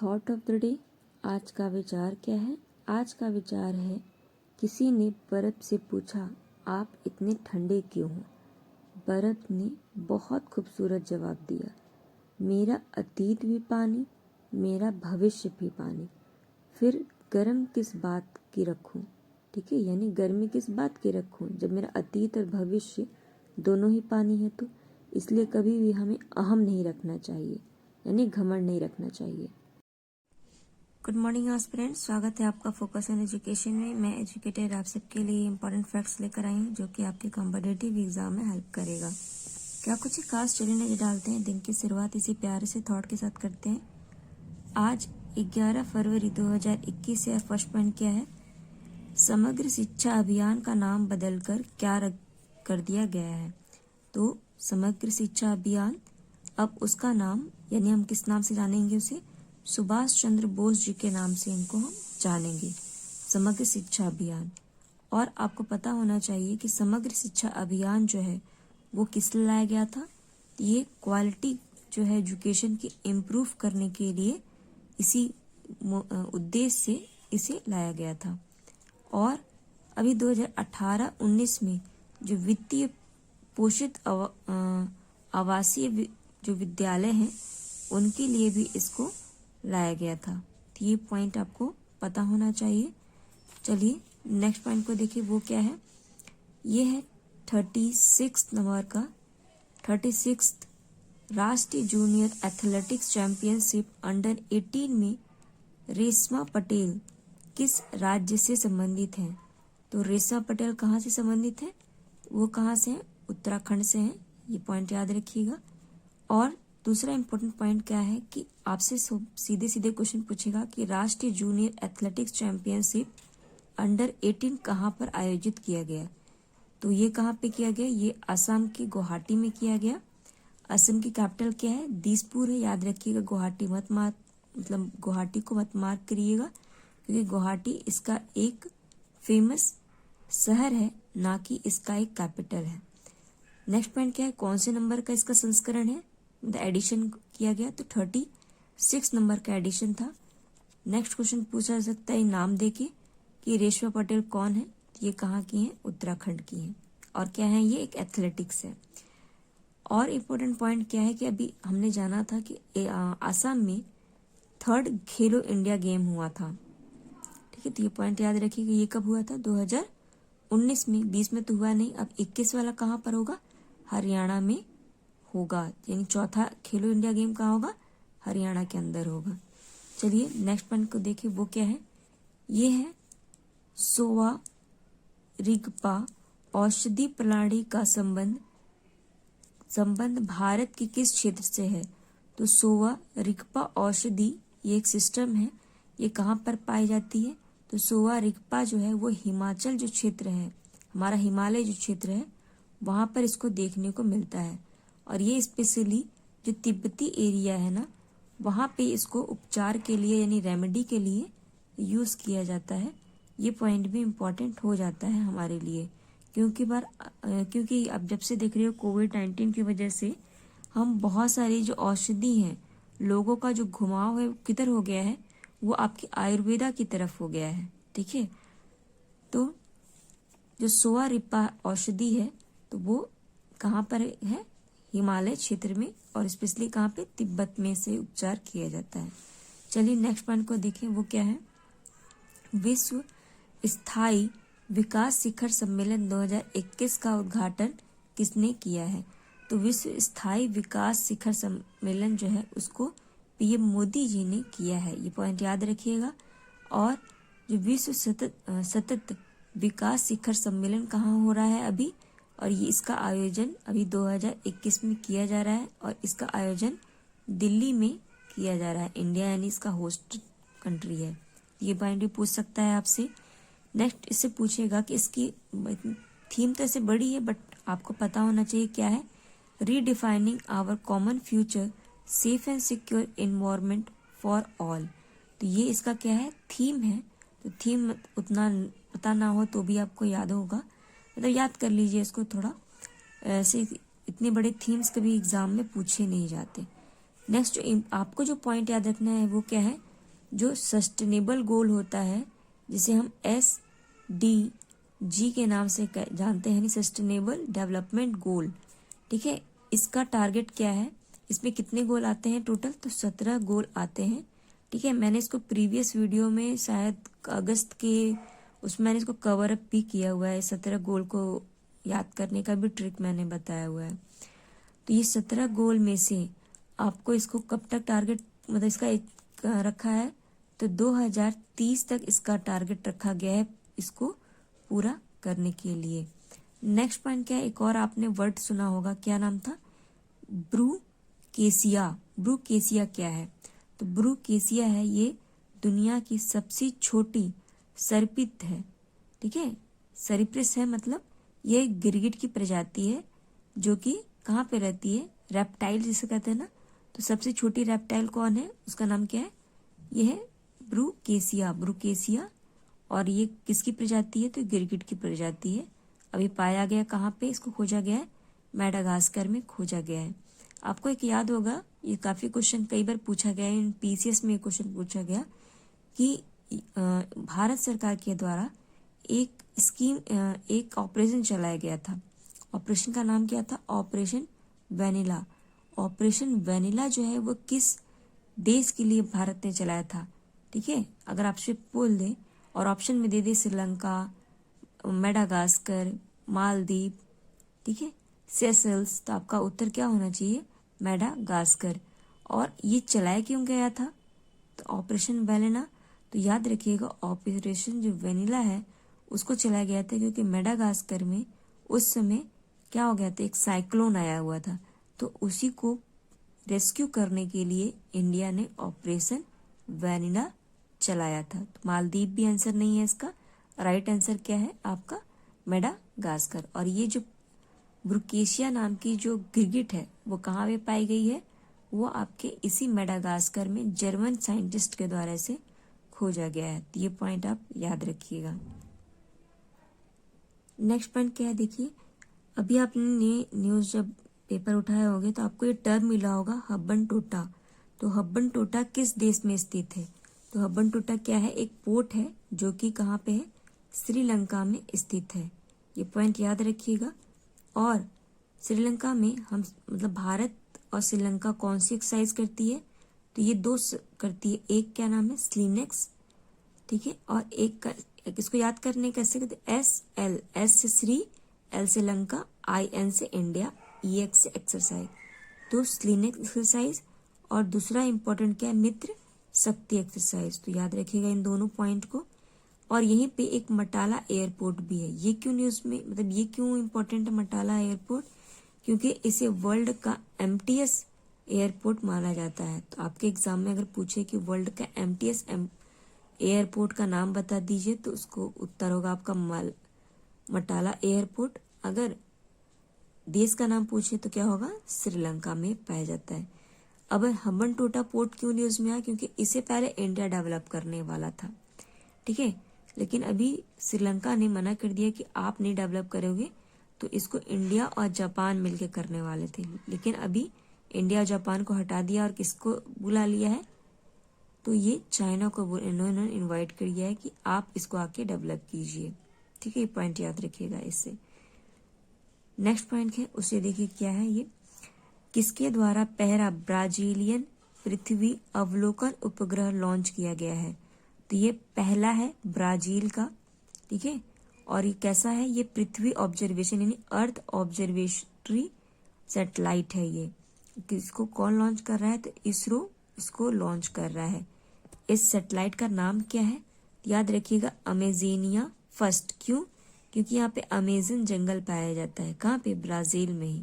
Thought of the day. आज का विचार क्या है? आज का विचार है, किसी ने बर्फ से पूछा, आप इतने ठंडे क्यों हो? बर्फ ने बहुत खूबसूरत जवाब दिया, मेरा अतीत भी पानी, मेरा भविष्य भी पानी, फिर गर्म किस बात की रखूं? ठीक है, यानी गर्मी किस बात की रखूं जब मेरा अतीत और भविष्य दोनों ही पानी है। तो इसलिए कभी भी हमें अहम नहीं रखना चाहिए, यानी घमंड नहीं रखना चाहिए। गुड मॉर्निंग एस्पिरेंट्स, स्वागत है आपका फोकस ऑन एजुकेशन में। मैं एजुकेटर आप सबके लिए इंपॉर्टेंट फैक्ट्स लेकर आई हूँ जो कि आपके कॉम्पिटिटिव एग्जाम में हेल्प करेगा। क्या कुछ ही खास चलिए नजर डालते हैं। दिन की शुरुआत इसी प्यारे से थॉट के साथ करते हैं। आज 11 फरवरी 2021 है। फर्स्ट पॉइंट क्या है? समग्र शिक्षा अभियान का नाम बदलकर क्या कर दिया गया है? तो समग्र शिक्षा अभियान, अब उसका नाम, यानी हम किस नाम से जानेंगे उसे? सुभाष चंद्र बोस जी के नाम से इनको हम जानेंगे, समग्र शिक्षा अभियान। और आपको पता होना चाहिए कि समग्र शिक्षा अभियान जो है वो किस लिए लाया गया था? ये क्वालिटी जो है एजुकेशन की इम्प्रूव करने के लिए इसी उद्देश्य से इसे लाया गया था। और अभी 2018-19 में जो वित्तीय पोषित आवासीय जो विद्यालय हैं उनके लिए भी इसको लाया गया था। तो ये पॉइंट आपको पता होना चाहिए। चलिए नेक्स्ट पॉइंट को देखिए, वो क्या है? ये है 36 नंबर का 36 राष्ट्रीय जूनियर एथलेटिक्स चैंपियनशिप अंडर 18 में रेशमा पटेल किस राज्य से संबंधित हैं? तो रेशमा पटेल कहाँ से संबंधित है? वो कहाँ से हैं? उत्तराखंड से हैं। ये पॉइंट याद रखिएगा। और दूसरा इम्पोर्टेंट पॉइंट क्या है कि आपसे सीधे सीधे क्वेश्चन पूछेगा कि राष्ट्रीय जूनियर एथलेटिक्स चैंपियनशिप अंडर 18 कहाँ पर आयोजित किया गया? तो ये कहाँ पे किया गया? ये असम के गुवाहाटी में किया गया। असम की कैपिटल क्या है? दिसपुर है। याद रखिएगा, गुवाहाटी मत मार, मतलब गुवाहाटी को मत मार्क करिएगा, क्योंकि गुवाहाटी इसका एक फेमस शहर है, ना कि इसका एक कैपिटल है। नेक्स्ट पॉइंट क्या है? कौन से नंबर का इसका संस्करण है? एडिशन किया गया, तो 36 नंबर का एडिशन था। नेक्स्ट क्वेश्चन पूछा जा सकता है नाम देके कि रेशमा पटेल कौन है? ये कहाँ की हैं? उत्तराखंड की हैं। और क्या है? ये एक एथलेटिक्स है। और इम्पोर्टेंट पॉइंट क्या है कि अभी हमने जाना था कि आसाम में 3rd खेलो इंडिया गेम हुआ था। ठीक है, तो ये पॉइंट याद रखिए कि ये कब हुआ था? 2019 में। 20 में तो हुआ नहीं। अब 21 वाला कहाँ पर होगा? हरियाणा में होगा, यानी चौथा खेलो इंडिया गेम कहाँ होगा? हरियाणा के अंदर होगा। चलिए नेक्स्ट पॉइंट को देखिए, वो क्या है? ये है सोवा रिगपा औषधि प्रणाली का संबंध भारत के किस क्षेत्र से है? तो सोवा रिगपा औषधि ये एक सिस्टम है, ये कहाँ पर पाई जाती है? तो सोवा रिगपा जो है वो हिमाचल जो क्षेत्र है, हमारा हिमालय जो क्षेत्र है, वहां पर इसको देखने को मिलता है। और ये स्पेशली जो तिब्बती एरिया है ना, वहाँ पे इसको उपचार के लिए यानी रेमेडी के लिए यूज़ किया जाता है। ये पॉइंट भी इम्पोर्टेंट हो जाता है हमारे लिए, क्योंकि अब जब से देख रहे हो कोविड-19 की वजह से हम बहुत सारी जो औषधि हैं, लोगों का जो घुमाव है किधर हो गया है? वो आपकी आयुर्वेदा की तरफ हो गया है। ठीक है, तो जो सोवा रिगपा औषधि है तो वो कहाँ पर है? हिमालय क्षेत्र में, और स्पेशली कहाँ पे? तिब्बत में से उपचार किया जाता है। चलिए नेक्स्ट पॉइंट को देखें, वो क्या है? विश्व स्थायी विकास शिखर सम्मेलन 2021 का उद्घाटन किसने किया है? तो विश्व स्थायी विकास शिखर सम्मेलन जो है उसको पीएम मोदी जी ने किया है। ये पॉइंट याद रखिएगा। और जो विश्व सतत विकास शिखर सम्मेलन कहाँ हो रहा है अभी? और ये इसका आयोजन अभी 2021 में किया जा रहा है, और इसका आयोजन दिल्ली में किया जा रहा है। इंडिया यानी इसका होस्ट कंट्री है। ये पॉइंट भी पूछ सकता है आपसे। नेक्स्ट इससे पूछेगा कि इसकी थीम तो ऐसे बड़ी है, बट आपको पता होना चाहिए क्या है? Redefining our common future, safe and secure environment for all. तो ये इसका क्या है? थीम है। तो थीम उतना पता ना हो तो भी आपको याद होगा, मतलब याद कर लीजिए इसको थोड़ा। ऐसे इतने बड़े थीम्स कभी एग्जाम में पूछे नहीं जाते। नेक्स्ट आपको जो पॉइंट याद रखना है वो क्या है? जो सस्टेनेबल गोल होता है, जिसे हम SDG के नाम से जानते हैं, यानी सस्टेनेबल डेवलपमेंट गोल, ठीक है, इसका टारगेट क्या है, इसमें कितने गोल आते हैं टोटल, तो 17 गोल आते हैं, ठीक है। मैंने इसको प्रीवियस वीडियो में शायद अगस्त के उसमें मैंने इसको कवर अप भी किया हुआ है, 17 गोल को याद करने का भी ट्रिक मैंने बताया हुआ है। तो ये 17 गोल में से आपको इसको कब तक टारगेट, मतलब इसका एक रखा है, तो 2030 तक इसका टारगेट रखा गया है इसको पूरा करने के लिए। नेक्स्ट पॉइंट क्या है, एक और आपने वर्ड सुना होगा, क्या नाम था, ब्रूकेसिया। ब्रूकेसिया क्या है, तो ब्रूकेसिया है, ये दुनिया की सबसे छोटी सर्पित है, ठीक है, सरिप्रिस है, मतलब ये गिरगिट की प्रजाति है जो कि कहाँ पे रहती है, रेप्टाइल जिसे कहते हैं ना, तो सबसे छोटी रेप्टाइल कौन है, उसका नाम क्या है, ये है ब्रूकेसिया। ब्रूकेसिया, और ये किसकी प्रजाति है, तो गिरगिट की प्रजाति है। अभी पाया गया कहाँ पे, इसको खोजा गया है, मेडागास्कर में खोजा गया है। आपको एक याद होगा, ये काफी क्वेश्चन कई बार पूछा गया है, इन PCS में क्वेश्चन पूछा गया कि भारत सरकार के द्वारा एक स्कीम, एक ऑपरेशन चलाया गया था। ऑपरेशन का नाम क्या था, ऑपरेशन वेनिला। ऑपरेशन वेनिला जो है वो किस देश के लिए भारत ने चलाया था, ठीक है। अगर आपसे बोल दे और ऑप्शन में दे दे श्रीलंका, मेडागास्कर, मालदीव, ठीक है, सेशल्स, तो आपका उत्तर क्या होना चाहिए, मेडागास्कर। और ये चलाया क्यों गया था, तो ऑपरेशन वेनिला, तो याद रखिएगा ऑपरेशन जो वेनिला है उसको चलाया गया था क्योंकि मेडागास्कर में उस समय क्या हो गया था, एक साइक्लोन आया हुआ था, तो उसी को रेस्क्यू करने के लिए इंडिया ने ऑपरेशन वेनिला चलाया था। तो मालदीव भी आंसर नहीं है इसका, राइट आंसर क्या है आपका, मेडागास्कर। और ये जो ब्रूकेसिया नाम की जो गिरगिट है वो कहाँ पे पाई गई है, वो आपके इसी मेडागास्कर में जर्मन साइंटिस्ट के द्वारा से खोजा गया है। तो ये पॉइंट आप याद रखिएगा। नेक्स्ट पॉइंट क्या है, देखिए, अभी आपने न्यूज जब पेपर उठाए होंगे तो आपको ये टर्म मिला होगा, हब्बन टोटा। तो हब्बन टोटा किस देश में स्थित है, तो हब्बन टोटा क्या है, एक पोर्ट है जो कि कहाँ पे है, श्रीलंका में स्थित है। ये पॉइंट याद रखिएगा। और श्रीलंका में हम, मतलब भारत और श्रीलंका कौन सी एक्सरसाइज करती है, तो ये दो करती है, एक क्या नाम है, स्लिनेक्स, ठीक है, और एक इसको याद करने कैसे करते, SL, S से श्री, L से लंका, IN से इंडिया, EX से एक्सरसाइज। तो स्लिनेक्स एक्सरसाइज और दूसरा इंपॉर्टेंट क्या है, मित्र शक्ति एक्सरसाइज। तो याद रखिएगा इन दोनों पॉइंट को। और यहीं पे एक मटाला एयरपोर्ट भी है, ये क्यों न्यूज में, मतलब ये क्यों इम्पोर्टेंट है मटाला एयरपोर्ट, क्योंकि इसे वर्ल्ड का एम्प्टीएस एयरपोर्ट माना जाता है। तो आपके एग्जाम में अगर पूछे कि वर्ल्ड का एम्प्टीएस एयरपोर्ट का नाम बता दीजिए, तो उसको उत्तर होगा आपका मटाला एयरपोर्ट। अगर देश का नाम पूछे तो क्या होगा, श्रीलंका में पाया जाता है। अब हम्बन टोटा पोर्ट क्यों न्यूज में आया, क्योंकि इसे पहले इंडिया डेवलप करने वाला था, ठीक है, लेकिन अभी श्रीलंका ने मना कर दिया कि आप नहीं डेवलप करोगे, तो इसको इंडिया और जापान मिलकर करने वाले थे। लेकिन अभी इंडिया और जापान को हटा दिया और किसको बुला लिया है, तो ये चाइना को इन्होंने इनवाइट कर दिया है कि आप इसको आके डेवलप कीजिए, ठीक है। ये पॉइंट याद रखिएगा इससे। नेक्स्ट पॉइंट है उसे देखिए क्या है, ये किसके द्वारा पहला ब्राजीलियन पृथ्वी अवलोकन उपग्रह लॉन्च किया गया है, तो ये पहला है ब्राजील का, ठीक है। और ये कैसा है, ये पृथ्वी ऑब्जर्वेशन यानी अर्थ ऑब्जर्वेटरी सैटेलाइट है। ये किसको कौन लॉन्च कर रहा है, तो इसरो इसको लॉन्च कर रहा है। इस सैटेलाइट का नाम क्या है, याद रखिएगा अमेजेनिया फर्स्ट। क्यों, क्योंकि यहाँ पे अमेजन जंगल पाया जाता है, कहाँ पे, ब्राजील में ही,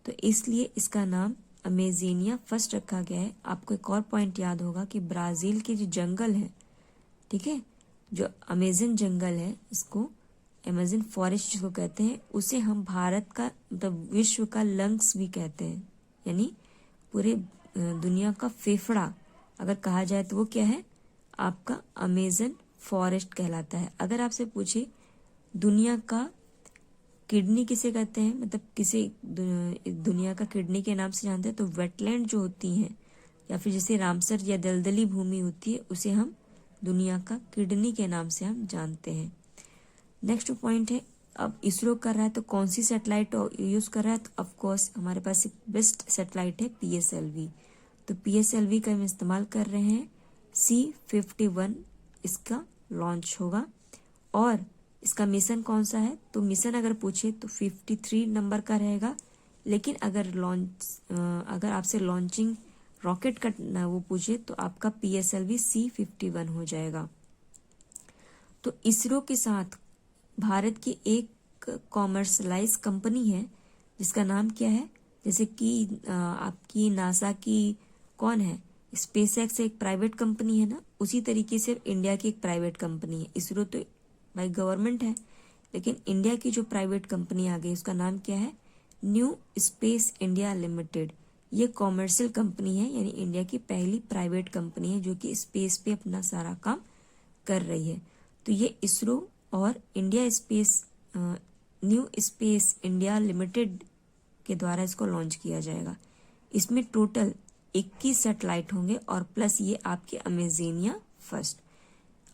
तो इसलिए इसका नाम अमेजेनिया फर्स्ट रखा गया है। आपको एक और पॉइंट याद होगा कि ब्राजील के जो जंगल है, ठीक है, जो अमेजन जंगल है, इसको अमेजन फॉरेस्ट जिसको कहते हैं, उसे हम भारत का, मतलब विश्व का लंग्स भी कहते हैं, यानी पूरे दुनिया का फेफड़ा अगर कहा जाए तो वो क्या है, आपका अमेजन फॉरेस्ट कहलाता है। अगर आपसे पूछे दुनिया का किडनी किसे कहते हैं, मतलब किसे दुनिया का किडनी के नाम से जानते हैं, तो वेटलैंड जो होती हैं, या फिर जैसे रामसर या दलदली भूमि होती है उसे हम दुनिया का किडनी के नाम से हम जानते हैं। नेक्स्ट पॉइंट है, अब इसरो कर रहा है तो कौन सी सैटेलाइट यूज कर रहा है, तो ऑफकोर्स हमारे पास एक बेस्ट सैटेलाइट है PSLV। तो PSLV का हम इस्तेमाल कर रहे हैं। C51 इसका लॉन्च होगा। और इसका मिशन कौन सा है, तो मिशन अगर पूछे तो 53 नंबर का रहेगा, लेकिन अगर आपसे लॉन्चिंग रॉकेट का वो पूछे तो आपका PSLV C51 हो जाएगा। तो इसरो के साथ भारत की एक कॉमर्शलाइज कंपनी है जिसका नाम क्या है, जैसे कि आपकी नासा की कौन है, SpaceX एक प्राइवेट कंपनी है ना, उसी तरीके से इंडिया की एक प्राइवेट कंपनी है। इसरो तो भाई गवर्नमेंट है, लेकिन इंडिया की जो प्राइवेट कंपनी आ गई उसका नाम क्या है, न्यू स्पेस इंडिया लिमिटेड। ये कॉमर्शियल कंपनी है, यानी इंडिया की पहली प्राइवेट कंपनी है जो कि स्पेस पे अपना सारा काम कर रही है। तो ये इसरो और India space new space India limited के द्वारा इसको लॉन्च किया जाएगा। इसमें टोटल 21 सैटेलाइट होंगे और प्लस ये आपके अमेजेनिया फर्स्ट।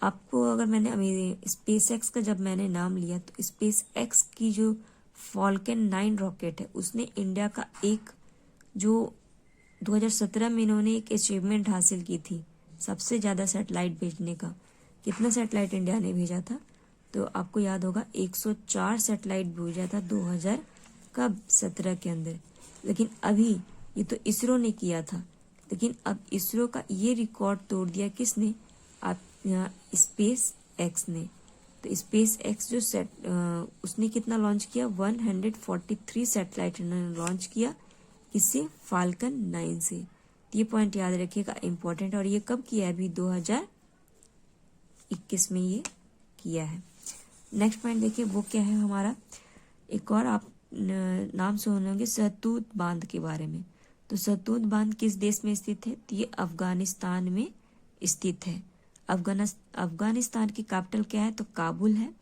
आपको अगर मैंने SpaceX का जब मैंने नाम लिया तो SpaceX की जो फॉल्कन 9 रॉकेट है उसने इंडिया का एक जो 2017 में इन्होंने एक अचीवमेंट हासिल की थी, सबसे ज़्यादा सैटेलाइट भेजने का। कितना सैटेलाइट इंडिया ने भेजा था, तो आपको याद होगा 104 सैटेलाइट भेजा था 2017 के अंदर। लेकिन अभी ये तो इसरो ने किया था, लेकिन अब इसरो का ये रिकॉर्ड तोड़ दिया किसने, आप SpaceX ने। तो SpaceX जो उसने कितना लॉन्च किया, 143 सैटेलाइट इन्होंने लॉन्च किया, किससे, फाल्कन 9 से। तो ये पॉइंट याद रखिएगा, इम्पोर्टेंट। और ये कब किया है, अभी 2021 में ये किया है। नेक्स्ट पॉइंट देखिए वो क्या है हमारा, एक और आप नाम सुने होंगे सहतूत बांध के बारे में। तो सहतूत बांध किस देश में स्थित है, तो ये अफगानिस्तान में स्थित है। अफगानिस्तान की कैपिटल क्या है, तो काबुल है।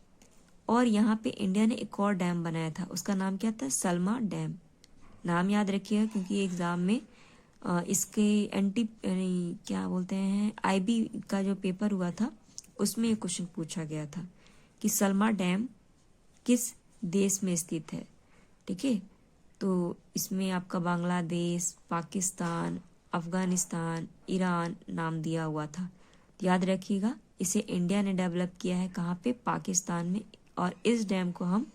और यहाँ पे इंडिया ने एक और डैम बनाया था, उसका नाम क्या था, सलमा डैम। नाम याद रखिएगा क्योंकि एग्जाम में इसके क्या बोलते हैं IB का जो पेपर हुआ था उसमें ये क्वेश्चन पूछा गया था कि सलमा डैम किस देश में स्थित है। ठीक है, तो इसमें आपका बांग्लादेश, पाकिस्तान, अफगानिस्तान, ईरान नाम दिया हुआ था। तो याद रखिएगा इसे इंडिया ने डेवलप किया है, कहाँ पे, पाकिस्तान में। और इस डैम को हम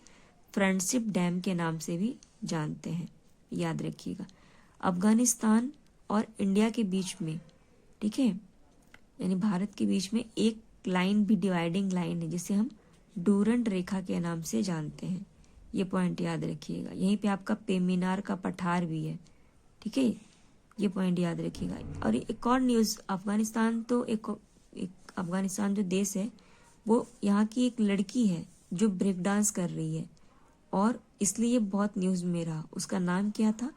फ्रेंडशिप डैम के नाम से भी जानते हैं, याद रखिएगा। अफगानिस्तान और इंडिया के बीच में, ठीक है, यानी भारत के बीच में एक लाइन भी, डिवाइडिंग लाइन है, जिसे हम डूरंट रेखा के नाम से जानते हैं। ये पॉइंट याद रखिएगा। यहीं पे आपका पेमिनार का पठार भी है, ठीक है, ये पॉइंट याद रखिएगा। और एक और न्यूज़, अफगानिस्तान तो एक अफगानिस्तान जो देश है वो यहाँ की एक लड़की है जो ब्रेक डांस कर रही है और इसलिए ये बहुत न्यूज़ में रहा। उसका नाम क्या था,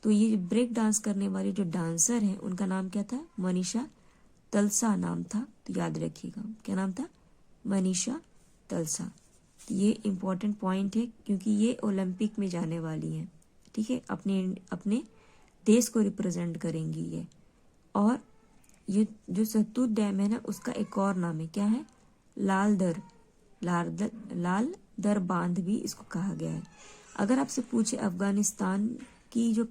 तो ये ब्रेक डांस करने वाले जो डांसर हैं उनका नाम क्या था, मनीषा तलसा नाम था। तो याद रखिएगा क्या नाम था, मनीषा तलसा। तो ये इम्पोर्टेंट पॉइंट है क्योंकि ये ओलंपिक में जाने वाली हैं, ठीक है, अपने देश को रिप्रेजेंट करेंगी ये। और ये जो सहतूत डैम है ना उसका एक और नाम है, क्या है, लाल दर बांध भी इसको कहा गया है। अगर आपसे पूछे अफगानिस्तान की जो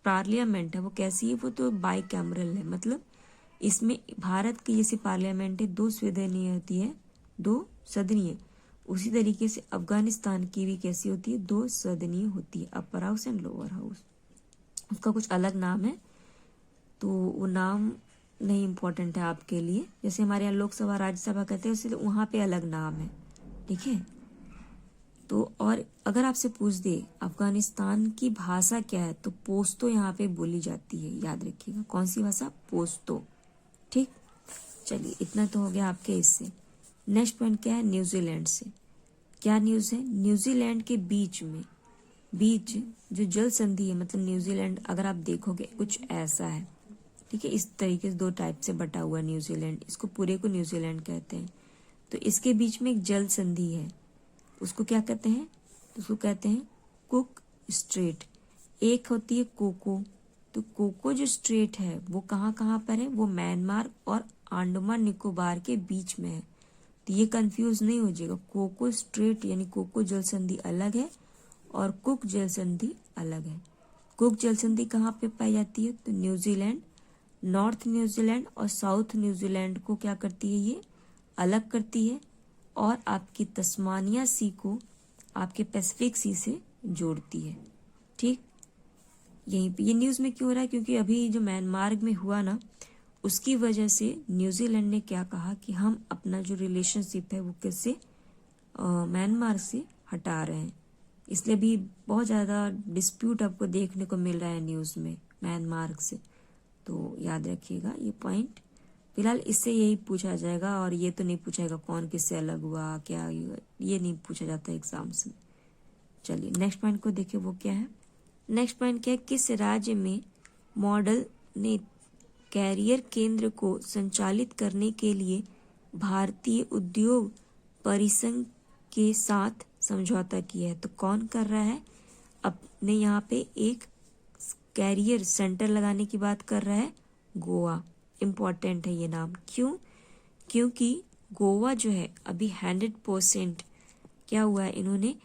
पार्लियामेंट है वो कैसी है, वो तो बाई कैमरल है, मतलब इसमें भारत की जैसे पार्लियामेंट है 2 सदनीय होती है, 2 सदनीय, उसी तरीके से अफगानिस्तान की भी कैसी होती है, 2 सदनीय होती है, upper house and lower house. उसका कुछ अलग नाम है, तो वो नाम नहीं इम्पोर्टेंट है आपके लिए। जैसे हमारे यहाँ लोकसभा राज्यसभा कहते हैं, उससे वहाँ पे अलग नाम है, ठीक है। तो और अगर आपसे पूछ दे अफगानिस्तान की भाषा क्या है, तो पोस्तो यहाँ पे बोली जाती है, याद रखिएगा। कौन सी भाषा, पोस्तो, ठीक। चलिए इतना तो हो गया आपके इससे। नेक्स्ट पॉइंट क्या है, न्यूजीलैंड से। क्या न्यूज़ है, न्यूजीलैंड के बीच जो जल संधि है, मतलब न्यूजीलैंड अगर आप देखोगे कुछ ऐसा है, ठीक है, इस तरीके से 2 टाइप से बटा हुआ न्यूजीलैंड, इसको पूरे को न्यूजीलैंड कहते हैं। तो इसके बीच में एक जल संधि है, उसको क्या कहते हैं, उसको कहते हैं कुक स्ट्रेट। एक होती है कोको, तो कोको जो स्ट्रेट है वो कहाँ कहाँ पर है, वो म्यांमार और अंडमान निकोबार के बीच में है। तो ये कंफ्यूज नहीं हो जाएगा, कोको स्ट्रेट यानी कोको जल संधि अलग है और कुक जल संधि अलग है। कुक जल संधि कहाँ पे पाई जाती है, तो न्यूजीलैंड, नॉर्थ न्यूजीलैंड और साउथ न्यूजीलैंड को क्या करती है, ये अलग करती है और आपकी तस्मानिया सी को आपके पैसिफिक सी से जोड़ती है। ठीक, यहीं पे ये न्यूज़ में क्यों हो रहा है, क्योंकि अभी जो म्यांमार में हुआ ना, उसकी वजह से न्यूजीलैंड ने क्या कहा कि हम अपना जो रिलेशनशिप है वो किससे, म्यांमार से हटा रहे हैं। इसलिए भी बहुत ज़्यादा डिस्प्यूट आपको देखने को मिल रहा है न्यूज़ में म्यांमार से। तो याद रखिएगा ये पॉइंट। फिलहाल इससे यही पूछा जाएगा और ये तो नहीं पूछाएगा कौन किससे अलग हुआ क्या, ये नहीं पूछा जाता एग्जाम्स में। चलिए नेक्स्ट पॉइंट को देखिए, वो क्या है। नेक्स्ट पॉइंट क्या है, किस राज्य में मॉडल ने कैरियर केंद्र को संचालित करने के लिए भारतीय उद्योग परिसंघ के साथ समझौता किया है। तो कौन कर रहा है, अपने यहाँ पे एक कैरियर सेंटर लगाने की बात कर रहा है गोवा। इम्पॉर्टेंट है ये नाम, क्यों, क्योंकि गोवा जो है अभी 100% क्या हुआ है, इन्होंने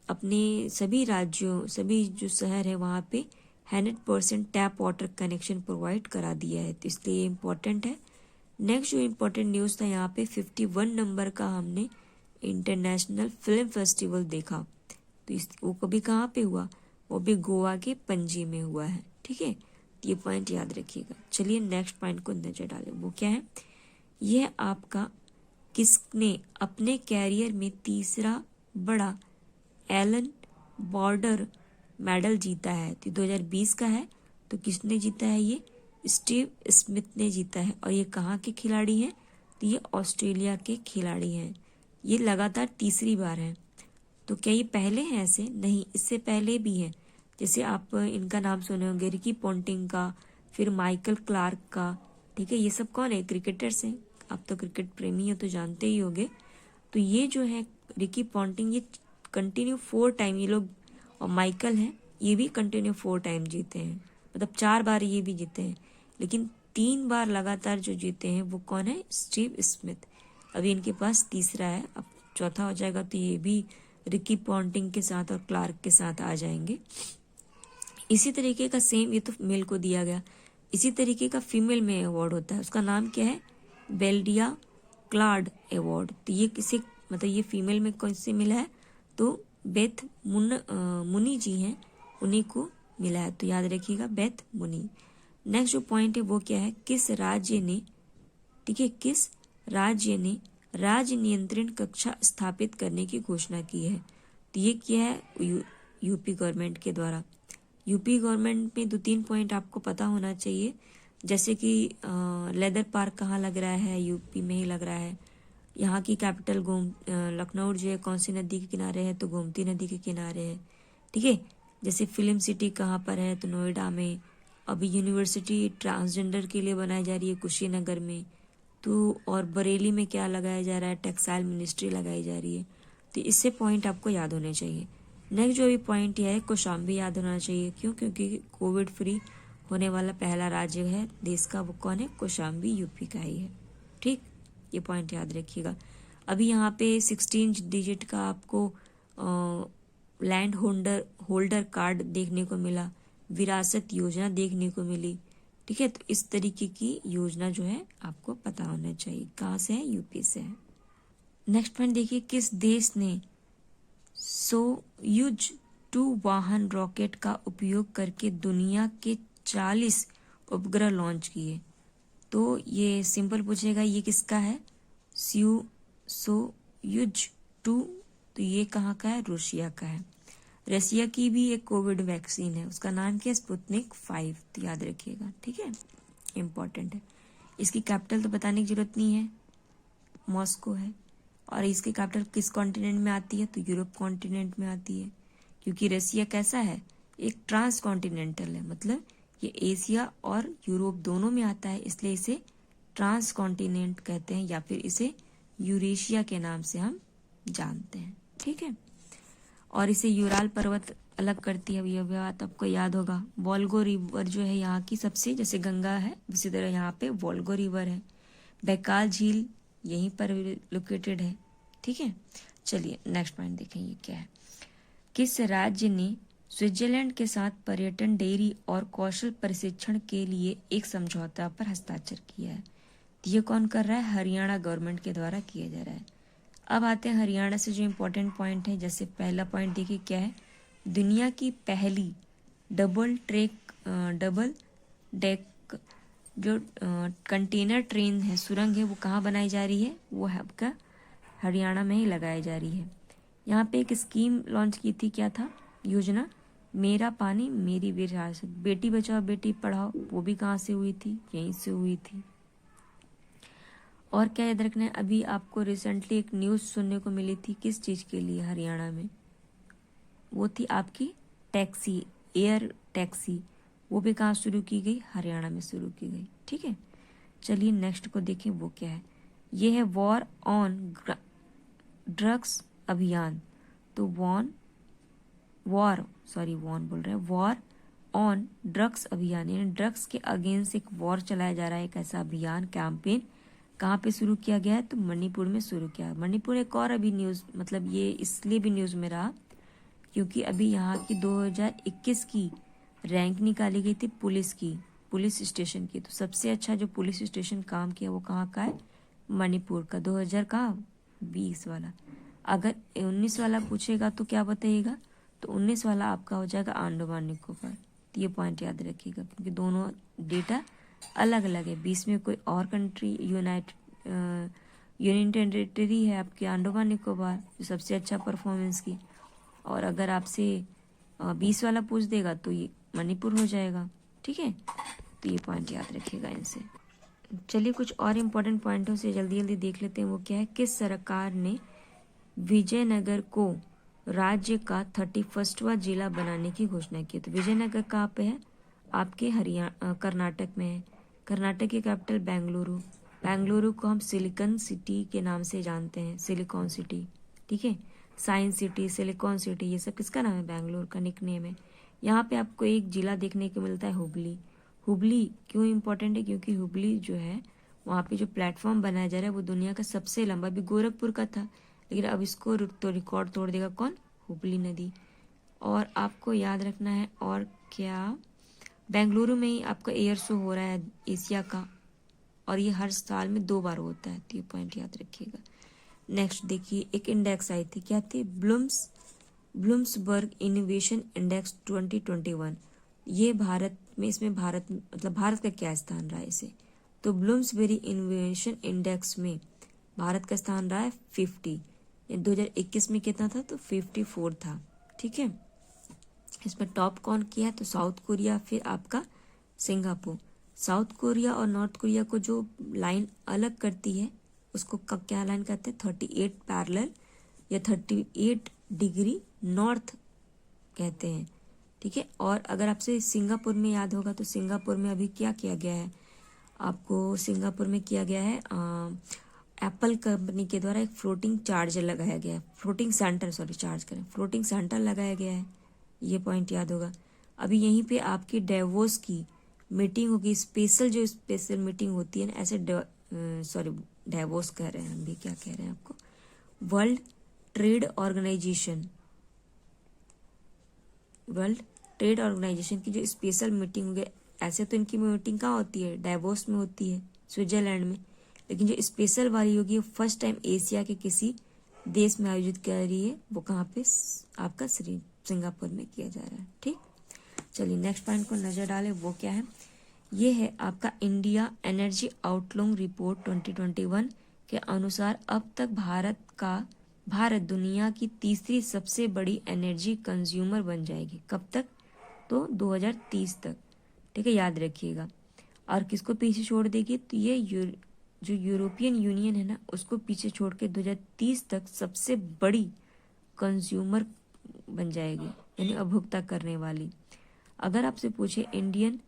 अपने सभी राज्यों, सभी जो शहर है वहाँ पे 100% टैप वाटर कनेक्शन प्रोवाइड करा दिया है। तो इसलिए ये इम्पोर्टेंट है। नेक्स्ट जो इम्पोर्टेंट न्यूज़ था, यहाँ पे 51 नंबर का हमने इंटरनेशनल फिल्म फेस्टिवल देखा। तो वो कभी कहाँ पे हुआ, वो भी गोवा के पणजी में हुआ है। ठीक है, ये पॉइंट याद रखिएगा। चलिए नेक्स्ट पॉइंट को नजर डालें, वो क्या है, यह आपका किसने अपने कैरियर में तीसरा बड़ा एलन बॉर्डर मेडल जीता है। तो 2020 का है। तो किसने जीता है, ये स्टीव स्मिथ ने जीता है। और ये कहाँ के खिलाड़ी हैं, तो ये ऑस्ट्रेलिया के खिलाड़ी हैं। ये लगातार तीसरी बार है। तो क्या ये पहले हैं ऐसे, नहीं, इससे पहले भी है। जैसे आप इनका नाम सुने होंगे, रिकी पॉन्टिंग का, फिर माइकल क्लार्क का। ठीक है, ये सब कौन है, क्रिकेटर्स हैं। आप तो क्रिकेट प्रेमी हो तो जानते ही होंगे। तो ये जो है रिकी पॉन्टिंग, ये कंटिन्यू 4 टाइम ये लोग, और माइकल हैं ये भी कंटिन्यू 4 टाइम जीते हैं, मतलब 4 बार ये भी जीते हैं। लेकिन 3 बार लगातार जो जीते हैं वो कौन है, स्टीव स्मिथ। अभी इनके पास तीसरा है, अब चौथा हो जाएगा तो ये भी रिकी पॉन्टिंग के साथ और क्लार्क के साथ आ जाएंगे। इसी तरीके का सेम, ये तो मेल को दिया गया, इसी तरीके का फीमेल में अवार्ड होता है। उसका नाम क्या है, बेल्डिया क्लार्ड अवार्ड। तो ये किसे, मतलब ये फीमेल में कौन से मिला है, तो बेथ मुनी जी हैं, उन्हीं को मिला है। तो याद रखिएगा बेथ मुनी। नेक्स्ट जो पॉइंट है वो क्या है, किस राज्य ने, ठीक है, किस राज्य ने राज्य नियंत्रण कक्षा स्थापित करने की घोषणा की है। तो ये क्या है, यूपी गवर्नमेंट के द्वारा। यूपी गवर्नमेंट में 2-3 पॉइंट आपको पता होना चाहिए, जैसे कि लेदर पार्क कहाँ लग रहा है, यूपी में ही लग रहा है। यहाँ की कैपिटल लखनऊ जो है कौन सी नदी के किनारे है, तो गोमती नदी के किनारे है। ठीक है, जैसे फिल्म सिटी कहाँ पर है, तो नोएडा में। अभी यूनिवर्सिटी ट्रांसजेंडर के लिए बनाई जा रही है कुशीनगर में। तो और बरेली में क्या लगाया जा रहा है, टेक्सटाइल मिनिस्ट्री लगाई जा रही है। तो इससे पॉइंट आपको याद होने चाहिए। नेक्स्ट जो भी पॉइंट यह है, कौशाम्बी याद होना चाहिए। क्यों, क्योंकि कोविड फ्री होने वाला पहला राज्य है देश का, वो कौन है, कौशाम्बी यूपी का ही है। ठीक, ये पॉइंट याद रखिएगा। अभी यहाँ पे 16 डिजिट का आपको लैंड होल्डर कार्ड देखने को मिला, विरासत योजना देखने को मिली। ठीक है, तो इस तरीके की योजना जो है आपको पता होना चाहिए। कहाँ से है, यूपी से है। नेक्स्ट पॉइंट देखिए, किस देश ने सोयूज 2 वाहन रॉकेट का उपयोग करके दुनिया के 40 उपग्रह लॉन्च किए। तो ये सिंपल पूछेगा, ये किसका है, सोयूज 2। तो ये कहाँ का है, रूसिया का है। रसिया की भी एक कोविड वैक्सीन है, उसका नाम क्या है, स्पुतनिक 5। तो याद रखिएगा, ठीक है, इम्पोर्टेंट है। इसकी कैपिटल तो बताने की जरूरत नहीं है, मॉस्को है। और इसकी कैपिटल किस कॉन्टिनेंट में आती है, तो यूरोप कॉन्टिनेंट में आती है। क्योंकि रसिया कैसा है, एक ट्रांस कॉन्टिनेंटल है, मतलब ये एशिया और यूरोप दोनों में आता है, इसलिए इसे ट्रांस कॉन्टिनेंट कहते हैं, या फिर इसे यूरेशिया के नाम से हम जानते हैं। ठीक है, और इसे यूराल पर्वत अलग करती है, ये बात आपको याद होगा। वोल्गो रिवर जो है यहाँ की सबसे, जैसे गंगा है उसी तरह यहाँ पे वोल्गो रिवर है। बैकाल झील यहीं पर लोकेटेड है, ठीक है। चलिए नेक्स्ट पॉइंट देखें, ये क्या है। किस राज्य ने स्विट्जरलैंड के साथ पर्यटन, डेयरी और कौशल प्रशिक्षण के लिए एक समझौता पर हस्ताक्षर किया है? तो ये कौन कर रहा है? हरियाणा गवर्नमेंट के द्वारा किया जा रहा है। अब आते हैं हरियाणा से जो इम्पोर्टेंट पॉइंट है। जैसे पहला पॉइंट देखिए क्या है, दुनिया की पहली डबल डेक जो कंटेनर ट्रेन है, सुरंग है, वो कहाँ बनाई जा रही है? वो है आपका हरियाणा में ही लगाई जा रही है। यहाँ पे एक स्कीम लॉन्च की थी, क्या था योजना? मेरा पानी मेरी विरासत, बेटी बचाओ बेटी पढ़ाओ, वो भी कहाँ से हुई थी? यहीं से हुई थी। और क्या याद रखना है, अभी आपको रिसेंटली एक न्यूज़ सुनने को मिली थी, किस चीज़ के लिए हरियाणा में? वो थी आपकी टैक्सी, एयर टैक्सी, वो भी कहाँ शुरू की गई? हरियाणा में शुरू की गई, ठीक है। चलिए नेक्स्ट को देखें, वो क्या है। ये है वॉर ऑन ड्रग्स अभियान। तो वॉर ऑन ड्रग्स अभियान, यानी ड्रग्स के अगेंस्ट एक वॉर चलाया जा रहा है, एक ऐसा अभियान, कैंपेन कहाँ पे शुरू किया गया है? तो मणिपुर में शुरू किया। मणिपुर एक और अभी न्यूज़, मतलब ये इसलिए भी न्यूज़ में रहा क्योंकि अभी यहाँ की 2021 की रैंक निकाली गई थी पुलिस स्टेशन की। तो सबसे अच्छा जो पुलिस स्टेशन काम किया वो कहाँ का है? मणिपुर का। 2020 वाला। अगर 19 वाला पूछेगा तो क्या बताइएगा? तो 19 वाला आपका हो जाएगा अंडमान निकोबार। तो ये पॉइंट याद रखिएगा क्योंकि दोनों डेटा अलग अलग है। 20 में कोई और कंट्री, यूनियन टेरिटरी है आपके अंडमान निकोबार, जो सबसे अच्छा परफॉर्मेंस की। और अगर आपसे 20 वाला पूछ देगा तो ये मणिपुर हो जाएगा, ठीक है। तो ये पॉइंट याद रखिएगा इनसे। चलिए कुछ और इम्पोर्टेंट पॉइंटों से जल्दी जल्दी देख लेते हैं, वो क्या है। किस सरकार ने विजयनगर को राज्य का 31वां जिला बनाने की घोषणा की? तो विजयनगर कहाँ पे है? आपके कर्नाटक में है। कर्नाटक की कैपिटल बेंगलुरु। बेंगलुरु को हम सिलिकॉन सिटी के नाम से जानते हैं, सिलिकॉन सिटी, ठीक है। साइंस सिटी, सिलिकॉन सिटी, ये सब किसका नाम है? बेंगलुरु का निकनेम है। यहाँ पे आपको एक जिला देखने को मिलता है, हुबली। हुबली क्यों इम्पोर्टेंट है? क्योंकि हुबली जो है वहाँ पे जो प्लेटफॉर्म बनाया जा रहा है वो दुनिया का सबसे लंबा, भी गोरखपुर का था लेकिन अब इसको तो रिकॉर्ड तोड़ देगा कौन? हुबली नदी। और आपको याद रखना है और क्या, बेंगलुरु में ही आपका एयर शो हो रहा है एशिया का, और ये हर साल में 2 बार होता है। तो ये पॉइंट याद रखिएगा। नेक्स्ट देखिए, एक इंडेक्स आई थी, क्या थी? ब्लूम्सबर्ग इनोवेशन इंडेक्स 2021। ये भारत में, इसमें भारत मतलब भारत का क्या स्थान रहा है इसे? तो ब्लूम्सबेरी इनोवेशन इंडेक्स में भारत का स्थान रहा है 50। 2021 में कितना था? तो 54 था, ठीक है। इसमें टॉप कौन किया है? तो साउथ कोरिया, फिर आपका सिंगापुर। साउथ कोरिया और नॉर्थ कोरिया को जो लाइन अलग करती है उसको क्या लाइन कहते हैं? 38 पैरेलल या 38 डिग्री नॉर्थ कहते हैं, ठीक है। और अगर आपसे सिंगापुर में याद होगा तो सिंगापुर में अभी क्या किया गया है? आपको सिंगापुर में किया गया है एप्पल कंपनी के द्वारा एक फ्लोटिंग चार्जर लगाया गया है, फ्लोटिंग सेंटर लगाया गया है। ये पॉइंट याद होगा। अभी यहीं पे आपकी डेवोस की मीटिंग होगी, स्पेशल मीटिंग होती है ना, ऐसे डेवोस कह रहे हैं हम भी, क्या कह रहे हैं आपको? वर्ल्ड ट्रेड ऑर्गेनाइजेशन की जो स्पेशल मीटिंग होगी। ऐसे तो इनकी मीटिंग कहाँ होती है? डेवोस में होती है, स्विट्जरलैंड में। लेकिन जो स्पेशल वाली होगी फर्स्ट टाइम एशिया के किसी देश में आयोजित कर रही है, वो कहाँ पे? आपका सिंगापुर में किया जा रहा है, ठीक। चलिए नेक्स्ट पॉइंट को नजर डालें, वो क्या है। ये है आपका इंडिया एनर्जी आउटलुक रिपोर्ट 2021 के अनुसार अब तक भारत दुनिया की तीसरी सबसे बड़ी एनर्जी कंज्यूमर बन जाएगी। कब तक? तो 2030 तक, ठीक है, याद रखिएगा। और किसको पीछे छोड़ देगी? तो ये जो यूरोपियन यूनियन है ना, उसको पीछे छोड़ के 2030 तक सबसे बड़ी कंज्यूमर बन जाएगी, यानी उपभोक्ता करने वाली। अगर आपसे पूछे इंडियन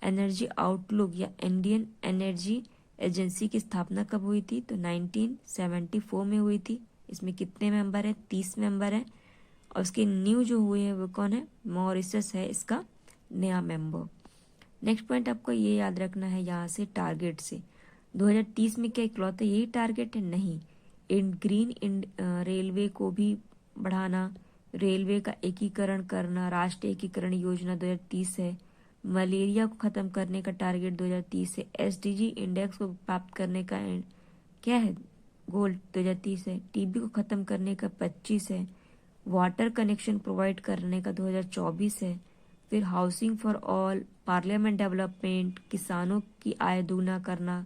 एनर्जी आउटलुक या इंडियन एनर्जी एजेंसी की स्थापना कब हुई थी? तो 1974 में हुई थी। इसमें कितने मेंबर हैं? 30 मेंबर हैं। और उसके न्यू जो हुए हैं वो कौन है, मॉरिशस है इसका नया मेंबर। नेक्स्ट पॉइंट आपको ये याद रखना है यहाँ से टारगेट से, 2030 में क्या इकलौता यही टारगेट है, नहीं। रेलवे को भी बढ़ाना, रेलवे का एकीकरण करना, राष्ट्रीय एकीकरण योजना 2030 है। मलेरिया को खत्म करने का टारगेट 2030 है। एसडीजी इंडेक्स को प्राप्त करने का क्या है, गोल 2030 है। टीबी को खत्म करने का 25 है। वाटर कनेक्शन प्रोवाइड करने का 2024 है। फिर housing for all, parliament development, किसानों की आय दोगुना करना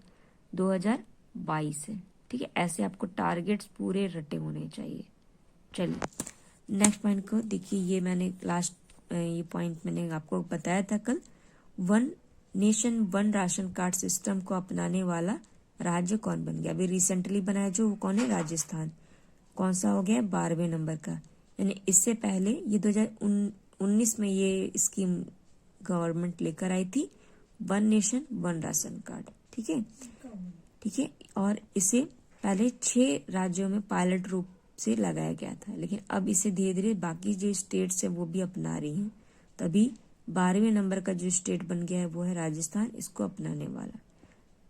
2022 है। ठीक है, ऐसे आपको टारगेट्स पूरे रटे होने चाहिए। चलिए नेक्स्ट पॉइंट को देखिए, ये मैंने लास्ट ये पॉइंट मैंने आपको बताया था कल, one nation one ration card system को अपनाने वाला राज्य कौन बन गया, अभी रिसेंटली बनाया जो, वो कौन है, राजस्थान। कौन सा हो गया, 12वें नंबर का। यानी इससे पहले ये 2019 में ये स्कीम गवर्नमेंट लेकर आई थी, one nation one ration card. ठीक है, ठीक है, और इसे पहले 6 राज्यों में पायलट रूप से लगाया गया था, लेकिन अब इसे धीरे धीरे बाकी जो स्टेट्स है वो भी अपना रही हैं। तभी 12वें नंबर का जो स्टेट बन गया है वो है राजस्थान, इसको अपनाने वाला।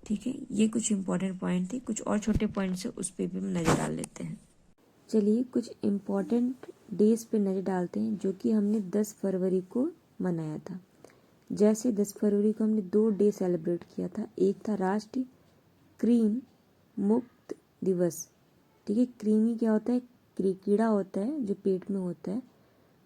ठीक है, ये कुछ इंपॉर्टेंट पॉइंट थे, कुछ और छोटे पॉइंट से उस पर भी हम नजर डाल लेते हैं। चलिए कुछ इम्पोर्टेंट डेज पे नजर डालते हैं जो कि हमने 10 फरवरी को मनाया था। जैसे 10 फरवरी को हमने 2 डे सेलिब्रेट किया था, एक था राष्ट्रीय कृमि मुक्त दिवस। ठीक है, कृमि क्या होता है, कीड़ा होता है जो पेट में होता है।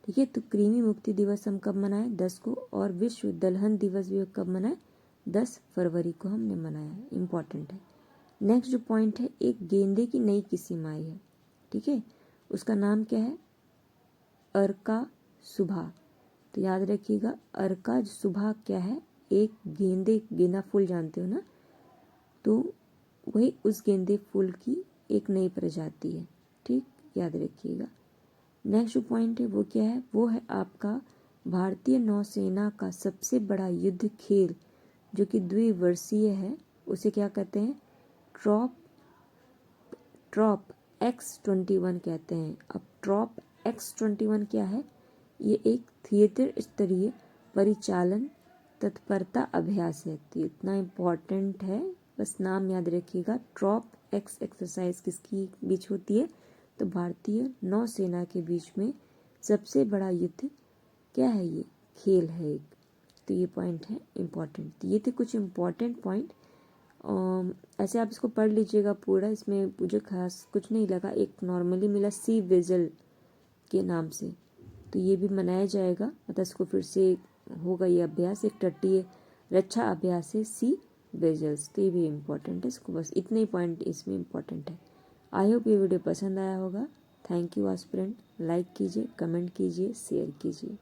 ठीक है, तो कृमि मुक्ति दिवस हम कब मनाए, 10 को। और विश्व दलहन दिवस भी कब मनाए, 10 फरवरी को हमने मनाया। इम्पॉर्टेंट है। नेक्स्ट जो पॉइंट है, एक गेंदे की नई किस्म आई है। ठीक है, उसका नाम क्या है, अर्का सुभा। तो याद रखिएगा, अर्का सुभा क्या है, एक गेंदा फूल जानते हो ना, तो वही उस गेंदे फूल की एक नई प्रजाति है। ठीक, याद रखिएगा। नेक्स्ट जो पॉइंट है वो क्या है, वो है आपका भारतीय नौसेना का सबसे बड़ा युद्ध खेल जो कि द्विवर्षीय है, उसे क्या कहते हैं, ट्रॉप X-21 कहते हैं। अब ट्रॉप X-21 क्या है, ये एक थिएटर स्तरीय परिचालन तत्परता अभ्यास है। तो इतना इम्पोर्टेंट है, बस नाम याद रखिएगा। ट्रॉप X एक्सरसाइज किसकी बीच होती है, तो भारतीय नौसेना के बीच में सबसे बड़ा युद्ध क्या है, ये खेल है एक। तो ये पॉइंट है इम्पोर्टेंट। तो ये थे कुछ इम्पोर्टेंट पॉइंट। ऐसे आप इसको पढ़ लीजिएगा पूरा, इसमें मुझे खास कुछ नहीं लगा। एक नॉर्मली मिला सी विजिल के नाम से, तो ये भी मनाया जाएगा, मतलब इसको फिर से होगा ये अभ्यास, एक तटीय रक्षा अभ्यास है सी विजिल्स। तो ये भी इम्पोर्टेंट है, इसको बस इतने ही पॉइंट इसमें इम्पोर्टेंट है। आई होप ये वीडियो पसंद आया होगा। थैंक यू एस्पिरेंट, लाइक कीजिए, कमेंट कीजिए, शेयर कीजिए।